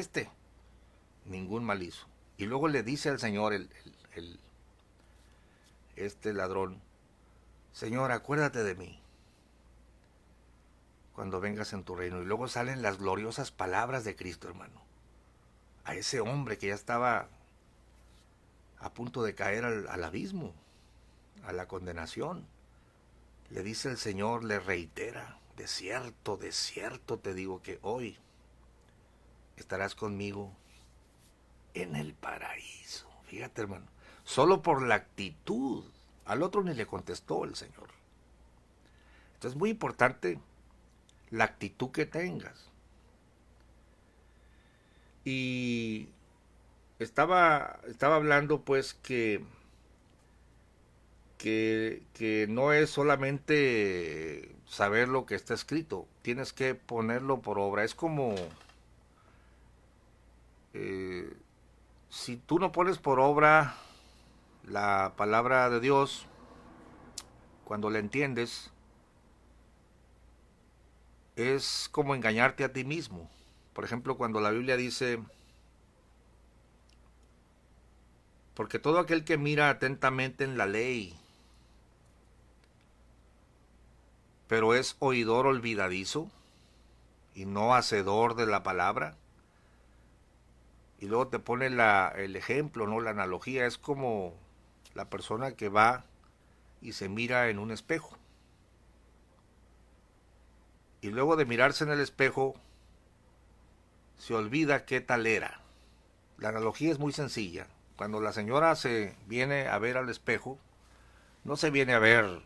ningún mal hizo. Y luego le dice al Señor, este ladrón, Señor, acuérdate de mí cuando vengas en tu reino. Y luego salen las gloriosas palabras de Cristo, hermano. A ese hombre que ya estaba a punto de caer al abismo, a la condenación, le dice el Señor, le reitera, de cierto te digo que hoy estarás conmigo en el paraíso. Fíjate, hermano, solo por la actitud. Al otro ni le contestó el Señor. Entonces es muy importante la actitud que tengas. Y estaba hablando pues que no es solamente saber lo que está escrito, tienes que ponerlo por obra. Es como si tú no pones por obra la palabra de Dios, cuando la entiendes, es como engañarte a ti mismo. Por ejemplo, cuando la Biblia dice, porque todo aquel que mira atentamente en la ley, pero es oidor olvidadizo y no hacedor de la palabra. Y luego te pone el ejemplo, ¿no? La analogía es como la persona que va y se mira en un espejo. Y luego de mirarse en el espejo, se olvida qué tal era. La analogía es muy sencilla. Cuando la señora se viene a ver al espejo, no se viene a ver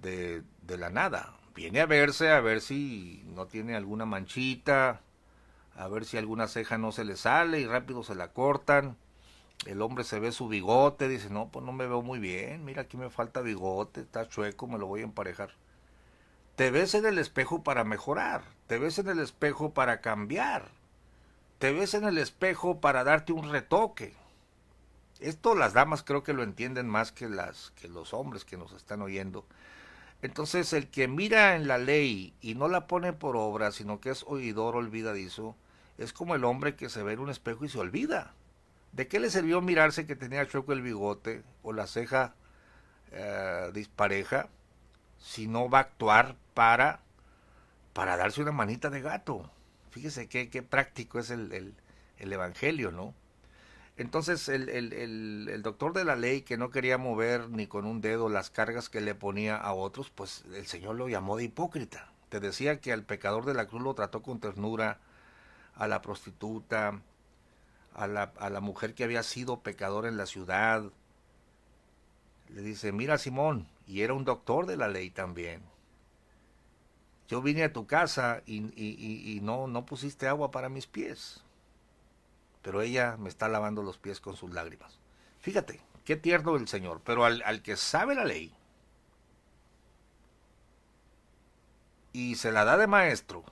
de la nada. Viene a verse, a ver si no tiene alguna manchita, a ver si alguna ceja no se le sale y rápido se la cortan. El hombre se ve su bigote, dice, no, pues no me veo muy bien, mira, aquí me falta bigote, está chueco, me lo voy a emparejar. Te ves en el espejo para mejorar, te ves en el espejo para cambiar, te ves en el espejo para darte un retoque. Esto las damas creo que lo entienden más que los hombres que nos están oyendo. Entonces el que mira en la ley y no la pone por obra, sino que es oidor olvidadizo, es como el hombre que se ve en un espejo y se olvida. ¿De qué le sirvió mirarse que tenía chueco el bigote o la ceja dispareja si no va a actuar para darse una manita de gato? Fíjese qué práctico es el evangelio, ¿no? Entonces el doctor de la ley, que no quería mover ni con un dedo las cargas que le ponía a otros, pues el Señor lo llamó de hipócrita. Te decía que al pecador de la cruz lo trató con ternura, a la prostituta, a la mujer que había sido pecadora en la ciudad. Le dice, mira Simón, y era un doctor de la ley también. Yo vine a tu casa y no pusiste agua para mis pies, pero ella me está lavando los pies con sus lágrimas. Fíjate, qué tierno el Señor, pero al que sabe la ley y se la da de maestro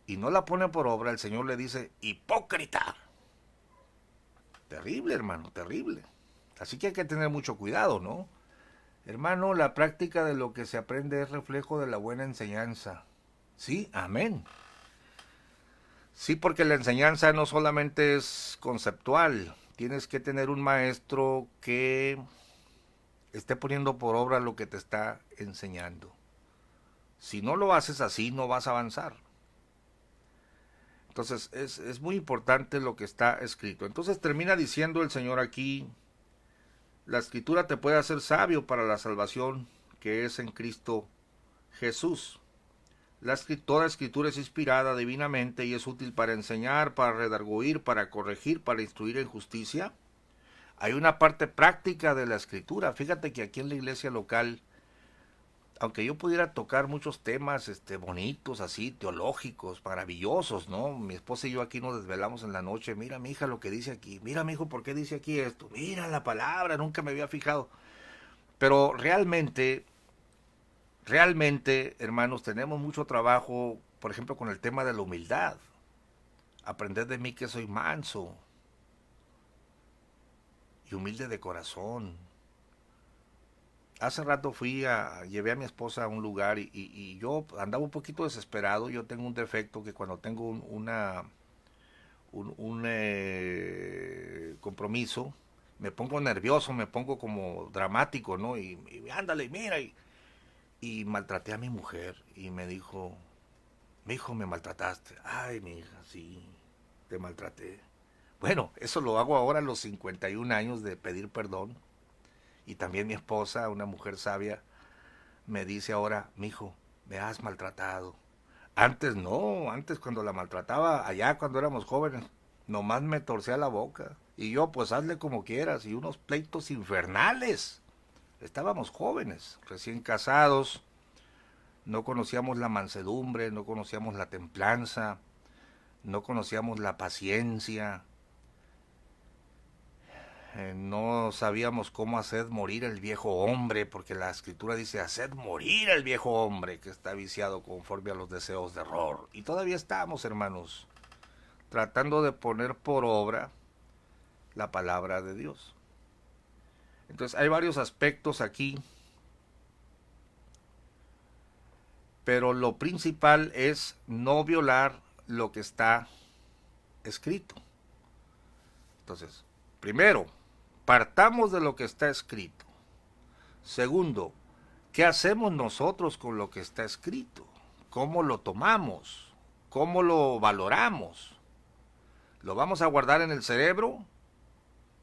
y no la pone por obra, el Señor le dice, hipócrita. Terrible, hermano, terrible. Así que hay que tener mucho cuidado, ¿no? Hermano, la práctica de lo que se aprende es reflejo de la buena enseñanza. Sí, amén. Sí, porque la enseñanza no solamente es conceptual. Tienes que tener un maestro que esté poniendo por obra lo que te está enseñando. Si no lo haces así, no vas a avanzar. Entonces es muy importante lo que está escrito. Entonces termina diciendo el Señor aquí, la escritura te puede hacer sabio para la salvación que es en Cristo Jesús. Toda escritura es inspirada divinamente y es útil para enseñar, para redarguir, para corregir, para instruir en justicia. Hay una parte práctica de la escritura. Fíjate que aquí en la iglesia local, aunque yo pudiera tocar muchos temas bonitos, así, teológicos, maravillosos, ¿no? Mi esposa y yo aquí nos desvelamos en la noche. Mira, mi hija, lo que dice aquí. Mira, mi hijo, ¿por qué dice aquí esto? Mira la palabra, nunca me había fijado. Pero realmente, hermanos, tenemos mucho trabajo, por ejemplo, con el tema de la humildad. Aprended de mí que soy manso y humilde de corazón. Hace rato llevé a mi esposa a un lugar y yo andaba un poquito desesperado. Yo tengo un defecto que cuando tengo un compromiso, me pongo nervioso, me pongo como dramático, ¿no? Y ándale, mira, y maltraté a mi mujer y me dijo, mi hijo, me maltrataste. Ay, mi hija, sí, te maltraté. Bueno, eso lo hago ahora a los 51 años de pedir perdón. Y también mi esposa, una mujer sabia, me dice ahora, mi hijo, me has maltratado. Antes no, antes cuando la maltrataba, allá cuando éramos jóvenes, nomás me torcía la boca. Y yo, pues hazle como quieras, y unos pleitos infernales. Estábamos jóvenes, recién casados, no conocíamos la mansedumbre, no conocíamos la templanza, no conocíamos la paciencia, no sabíamos cómo hacer morir el viejo hombre, porque la escritura dice, haced morir al viejo hombre que está viciado conforme a los deseos de error. Y todavía estamos, hermanos, tratando de poner por obra la palabra de Dios. Entonces hay varios aspectos aquí, pero lo principal es no violar lo que está escrito. Entonces, primero, partamos de lo que está escrito. Segundo, ¿qué hacemos nosotros con lo que está escrito? ¿Cómo lo tomamos? ¿Cómo lo valoramos? ¿Lo vamos a guardar en el cerebro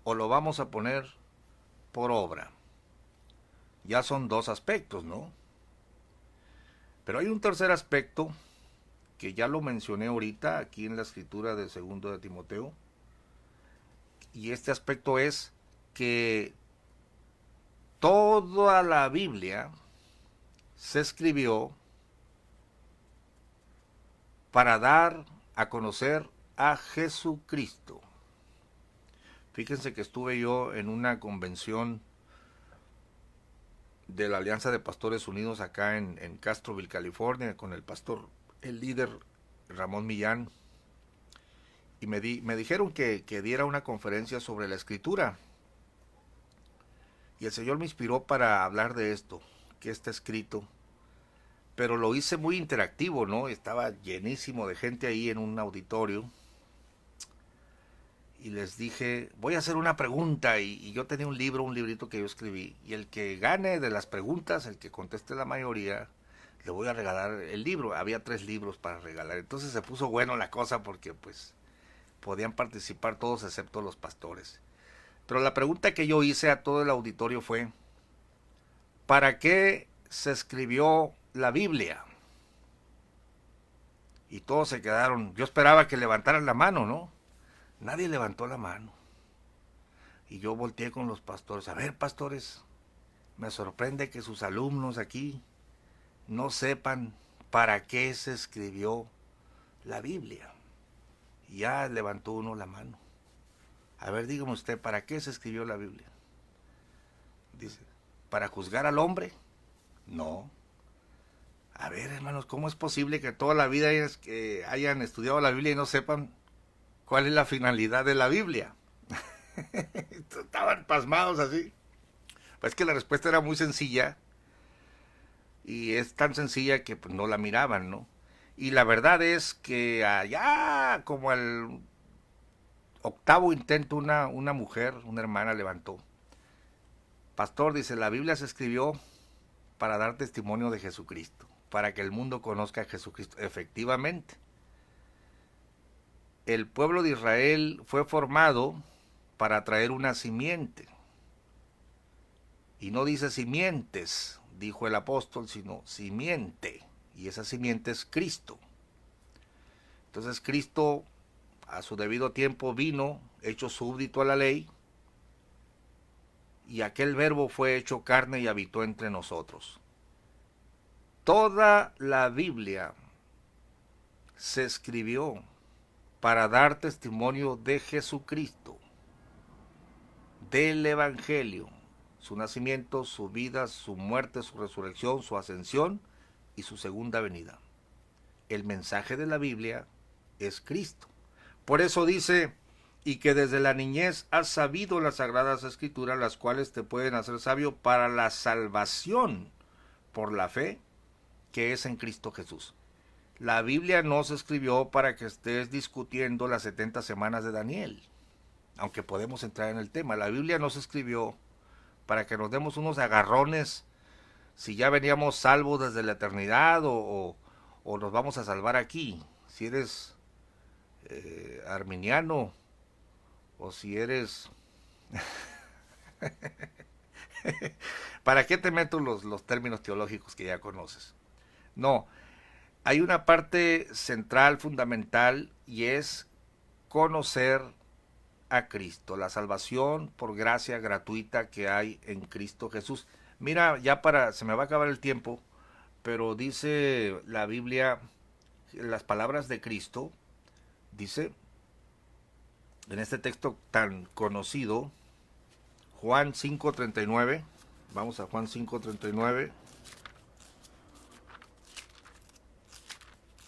o lo vamos a poner por obra? Ya son dos aspectos, ¿no? Pero hay un tercer aspecto que ya lo mencioné ahorita aquí en la escritura de 2 de Timoteo. Y este aspecto es que toda la Biblia se escribió para dar a conocer a Jesucristo. Fíjense que estuve yo en una convención de la Alianza de Pastores Unidos acá en Castroville, California, con el líder Ramón Millán, y me dijeron que diera una conferencia sobre la escritura. Y el Señor me inspiró para hablar de esto, que está escrito. Pero lo hice muy interactivo, ¿no? Estaba llenísimo de gente ahí en un auditorio. Y les dije, voy a hacer una pregunta. Y yo tenía un librito que yo escribí. Y el que gane de las preguntas, el que conteste la mayoría, le voy a regalar el libro. Había 3 libros para regalar. Entonces se puso bueno la cosa porque pues podían participar todos excepto los pastores. Pero la pregunta que yo hice a todo el auditorio fue, ¿para qué se escribió la Biblia? Y todos se quedaron, yo esperaba que levantaran la mano, ¿no? Nadie levantó la mano. Y yo volteé con los pastores, a ver, pastores, me sorprende que sus alumnos aquí no sepan para qué se escribió la Biblia. Y ya levantó uno la mano. A ver, dígame usted, ¿para qué se escribió la Biblia? Dice, ¿para juzgar al hombre? No. A ver, hermanos, ¿cómo es posible que toda la vida hayan estudiado la Biblia y no sepan cuál es la finalidad de la Biblia? Estaban pasmados así. Pues que la respuesta era muy sencilla, y es tan sencilla que pues, no la miraban, ¿no? Y la verdad es que allá, como al 8º intento, una mujer, una hermana levantó. Pastor, dice, la Biblia se escribió para dar testimonio de Jesucristo, para que el mundo conozca a Jesucristo. Efectivamente, el pueblo de Israel fue formado para traer una simiente. Y no dice simientes, dijo el apóstol, sino simiente. Y esa simiente es Cristo. Entonces Cristo a su debido tiempo vino, hecho súbdito a la ley, y aquel verbo fue hecho carne y habitó entre nosotros. Toda la Biblia se escribió para dar testimonio de Jesucristo, del Evangelio, su nacimiento, su vida, su muerte, su resurrección, su ascensión y su segunda venida. El mensaje de la Biblia es Cristo. Por eso dice, y que desde la niñez has sabido las sagradas escrituras, las cuales te pueden hacer sabio para la salvación por la fe que es en Cristo Jesús. La Biblia no se escribió para que estés discutiendo las 70 semanas de Daniel, aunque podemos entrar en el tema. La Biblia no se escribió para que nos demos unos agarrones si ya veníamos salvos desde la eternidad o nos vamos a salvar aquí. Si eres arminiano o si eres... ¿Para qué te meto los términos teológicos que ya conoces? No, hay una parte central, fundamental, y es conocer a Cristo, la salvación por gracia gratuita que hay en Cristo Jesús. Mira, se me va a acabar el tiempo, pero dice la Biblia, las palabras de Cristo, dice, en este texto tan conocido, Juan 5:39, vamos a Juan 5:39.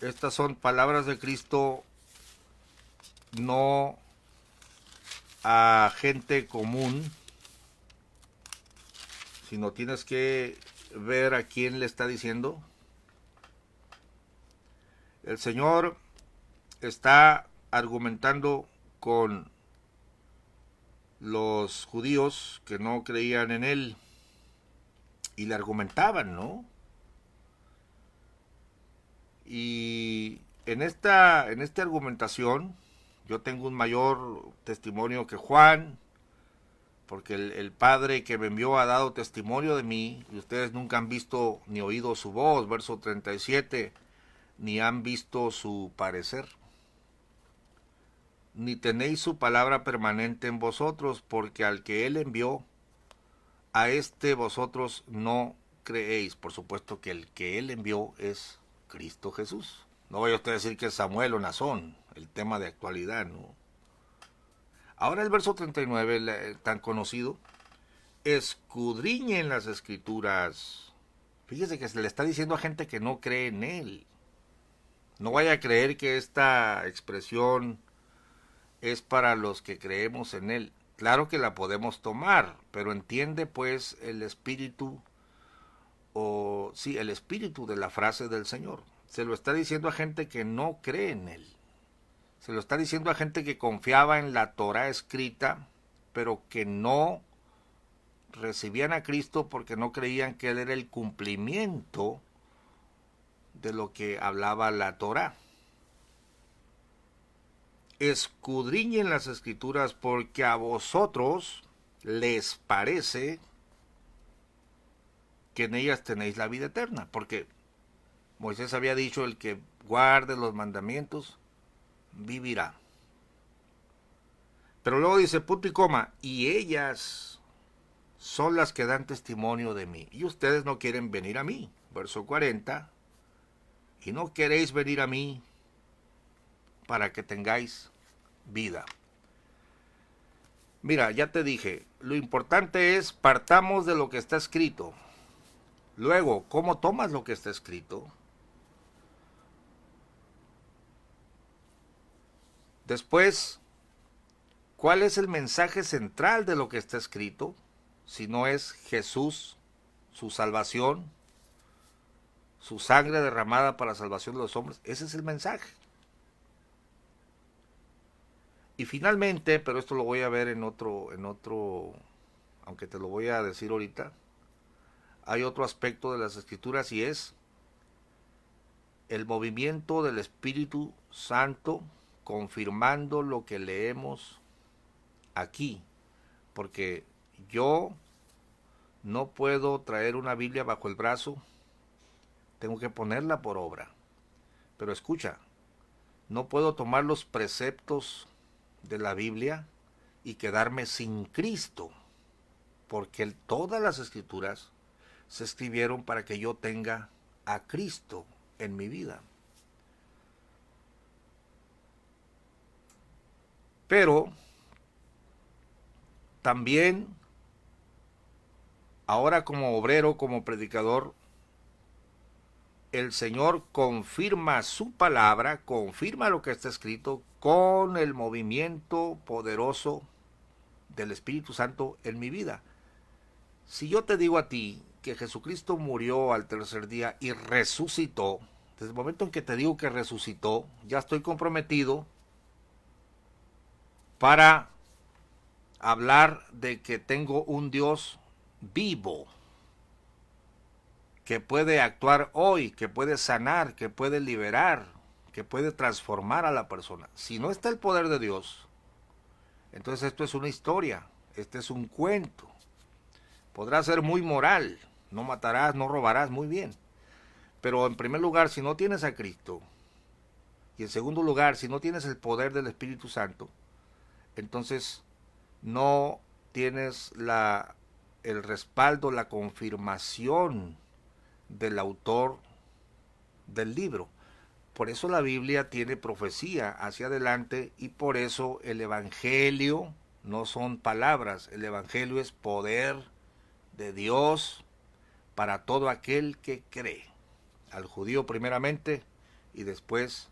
Estas son palabras de Cristo, no a gente común, sino tienes que ver a quién le está diciendo. El Señor está argumentando con los judíos que no creían en Él y le argumentaban, ¿no? Y en esta argumentación yo tengo un mayor testimonio que Juan, porque el Padre que me envió ha dado testimonio de mí, y ustedes nunca han visto ni oído su voz, verso 37, ni han visto su parecer, ni tenéis su palabra permanente en vosotros, porque al que Él envió, a este vosotros no creéis. Por supuesto que el que Él envió es Cristo Jesús. No voy a usted decir que es Samuel o Nazón, el tema de actualidad, ¿no? Ahora el verso 39, tan conocido, escudriñen las escrituras. Fíjese que se le está diciendo a gente que no cree en Él. No vaya a creer que esta expresión es para los que creemos en Él. Claro que la podemos tomar, pero entiende pues el espíritu, el espíritu de la frase del Señor. Se lo está diciendo a gente que no cree en Él. Se lo está diciendo a gente que confiaba en la Torá escrita, pero que no recibían a Cristo porque no creían que Él era el cumplimiento de lo que hablaba la Torá. Escudriñen las escrituras porque a vosotros les parece que en ellas tenéis la vida eterna. Porque Moisés había dicho, el que guarde los mandamientos vivirá. Pero luego dice punto y coma, y ellas son las que dan testimonio de mí. Y ustedes no quieren venir a mí. Verso 40, y no queréis venir a mí para que tengáis vida. Mira, ya te dije, lo importante es partamos de lo que está escrito. Luego, ¿cómo tomas lo que está escrito? Después, ¿cuál es el mensaje central de lo que está escrito? Si no es Jesús, su salvación, su sangre derramada para la salvación de los hombres. Ese es el mensaje. Y finalmente, pero esto lo voy a ver en otro aunque te lo voy a decir ahorita, hay otro aspecto de las Escrituras y es el movimiento del Espíritu Santo confirmando lo que leemos aquí, porque yo no puedo traer una Biblia bajo el brazo, tengo que ponerla por obra. Pero escucha, no puedo tomar los preceptos de la Biblia y quedarme sin Cristo, porque todas las Escrituras se escribieron para que yo tenga a Cristo en mi vida. Pero también, ahora como obrero, como predicador, el Señor confirma su palabra, confirma lo que está escrito con el movimiento poderoso del Espíritu Santo en mi vida. Si yo te digo a ti que Jesucristo murió al tercer día y resucitó, desde el momento en que te digo que resucitó, ya estoy comprometido para hablar de que tengo un Dios vivo, que puede actuar hoy, que puede sanar, que puede liberar, que puede transformar a la persona. Si no está el poder de Dios, entonces esto es una historia, este es un cuento. Podrá ser muy moral, no matarás, no robarás, muy bien. Pero en primer lugar, si no tienes a Cristo, y en segundo lugar, si no tienes el poder del Espíritu Santo, entonces no tienes el respaldo, la confirmación del autor del libro. Por eso la Biblia tiene profecía hacia adelante y por eso el Evangelio no son palabras, el Evangelio es poder de Dios para todo aquel que cree, al judío primeramente y después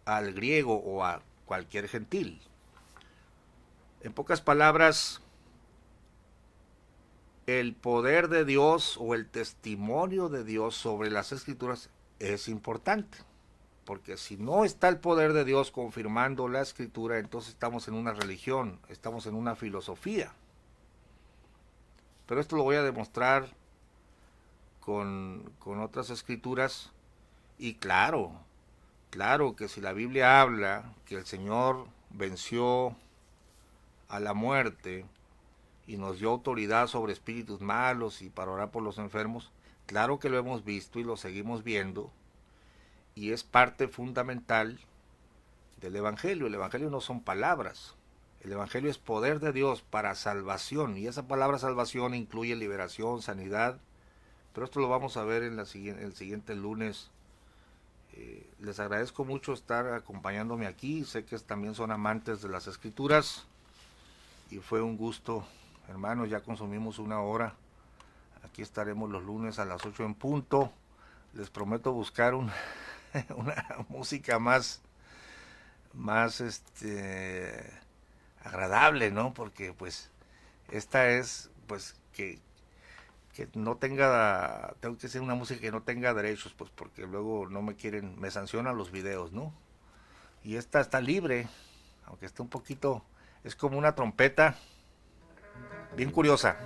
al griego o a cualquier gentil. En pocas palabras, el poder de Dios o el testimonio de Dios sobre las Escrituras es importante, porque si no está el poder de Dios confirmando la Escritura, entonces estamos en una religión, estamos en una filosofía. Pero esto lo voy a demostrar con otras escrituras y claro que si la Biblia habla que el Señor venció a la muerte y nos dio autoridad sobre espíritus malos y para orar por los enfermos, claro que lo hemos visto y lo seguimos viendo y es parte fundamental del Evangelio. El Evangelio no son palabras, el Evangelio es poder de Dios para salvación y esa palabra salvación incluye liberación, sanidad, pero esto lo vamos a ver en el siguiente lunes. Les agradezco mucho estar acompañándome aquí, sé que también son amantes de las Escrituras y fue un gusto, hermanos, ya consumimos una hora, aquí estaremos los lunes a las 8 en punto, les prometo buscar una música más agradable, ¿no? Porque pues esta es pues que no tenga, tengo que hacer una música que no tenga derechos, pues porque luego no me quieren, me sancionan los videos, ¿no? Y esta está libre, aunque está un poquito, es como una trompeta bien curiosa.